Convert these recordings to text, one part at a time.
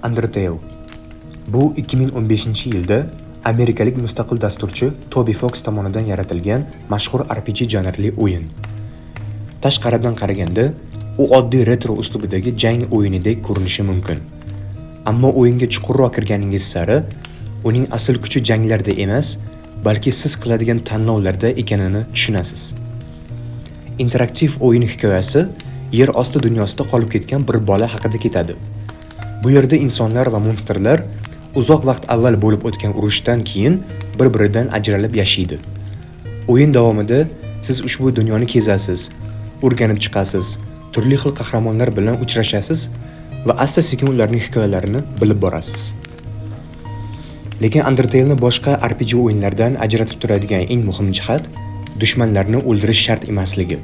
Undertale. Bu 2015-yilda amerikalik mustaqil dasturchi Toby Fox tomonidan yaratilgan mashhur RPG janrli o'yin. Tashqaridan qaraganda, u oddiy retro uslubidagi jang o'yinidek ko'rinishi mumkin. Ammo o'yinga chuqurroq kirganingiz sari, uning asl kuchi janglarda emas, balki siz qiladigan tanlovlarda ekanini tushunasiz. Interaktiv o'yin hikoyasi yer osti dunyosida qolib ketgan bir bola haqida ketadi. Bu yerda insonlar va monsterlar uzoq vaqt avval bo'lib o'tgan urushdan keyin bir-biridan ajralib yashaydi. O'yin davomida siz ushbu dunyoni kezasiz, o'rganib chiqasiz, turli xil qahramonlar bilan uchrashasiz va asta-sekin ularning hikoyalarini bilib borasiz. Lekin Undertale'ni boshqa RPG o'yinlardan ajratib turadigan eng muhim jihat dushmanlarni o'ldirish shart emasligi.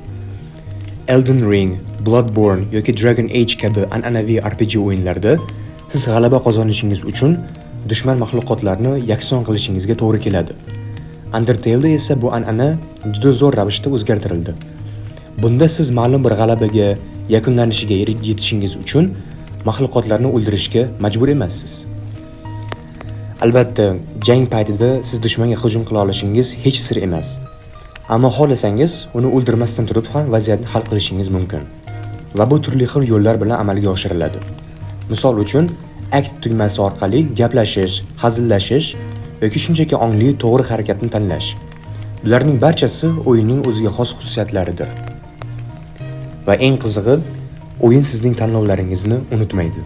Elden Ring, Bloodborne yoki Dragon Age kabi an'anaviy RPG o'yinlarda siz g'alaba qozonishingiz uchun dushman mahluqotlarni yakson qilishingizga to'g'ri keladi. Undertale'da esa bu an'ana juda zo'r ravishda o'zgartirildi. Bunda siz ma'lum bir g'alabaga, yakunlanishiga yetishingiz uchun mahluqotlarni o'ldirishga majbur emassiz. Albatta, jang paytida siz dushmanga hujum qila olishingiz hech sir emas. Ammo xohlasangiz, uni o'ldirmasdan turib ham vaziyatni hal qilishingiz mumkin. Va bu turli xil yo'llar bilan amalga oshiriladi. Misol uchun, akt tugmasi orqali gaplashish, hazillashish yoki shunchaki ongli to'g'ri harakatni tanlash. Bularning barchasi o'yinning o'ziga xos xususiyatlaridir. Va eng qizig'i, o'yin sizning tanlovlaringizni unutmaydi.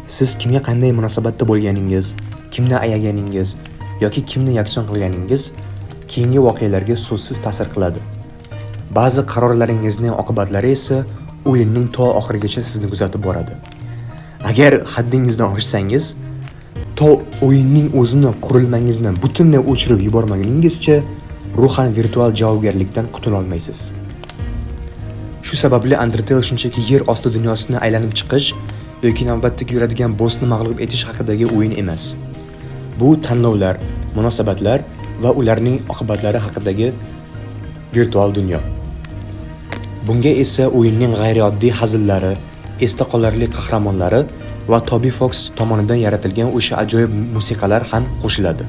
Siz kimga qanday munosabatda bo'lganingiz, kimni ayaganingiz yoki kimni yakson qilganingiz keyingi voqealarga so'zsiz ta'sir qiladi. Ba'zi qarorlaringizning oqibatlari esa o'yinning to oxirigacha sizni kuzatib boradi. Agar haddingizdan oshsangiz, to o'yinning o'zini qurilmangizni butunlay o'chirib yubormaguningizcha ruhan virtual javobgarlikdan qutula olmaysiz. Shu sababli Undertale shunchaki yer osti dunyosini aylanib chiqish yoki navbatdagi yuradigan bossni mag'lub etish haqidagi o'yin emas. Bu tanlovlar, munosabatlar va ularning oqibatlari haqidagi virtual dunyo. Bunga esa o'yinning g'ayrioddiy hazillari, esda qolarli qahramonlari va Toby Fox tomonidan yaratilgan o'sha ajoyib musiqalar ham qo'shiladi.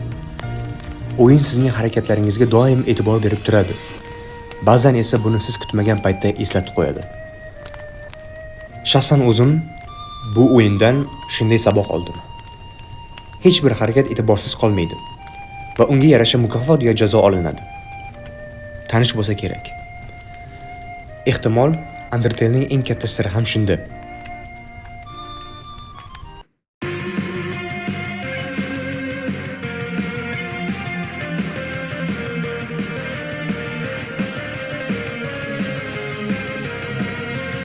O'yin sizning harakatlaringizga doim e'tibor berib turadi. Ba'zan esa buni siz kutmagan paytda eslatib qo'yadi. Shaxsan o'zim bu o'yindan shunday saboq oldim. Hech bir harakat e'tiborsiz qolmaydi va unga yarasha mukofot yoki jazo olinadi. Tanish bo'lsa kerak. Ehtimol Undertale'ning eng katta siri ham shunda.